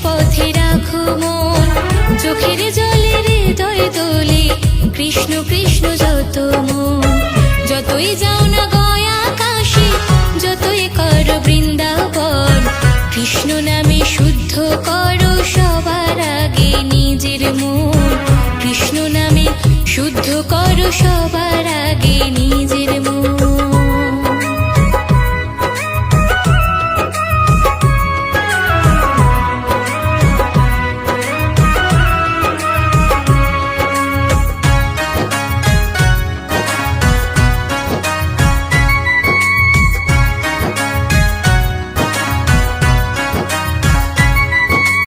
পথে রাখো মন, চোখের জলে হৃদয় তোলে কৃষ্ণ কৃষ্ণ যত মন। যতই যাও না গয়া কাশী, যতই করো বৃন্দাবন, কৃষ্ণ নামে শুদ্ধ করো সবার আগে নিজের মন। কৃষ্ণ নামে শুদ্ধ করো সবার আগে নিজের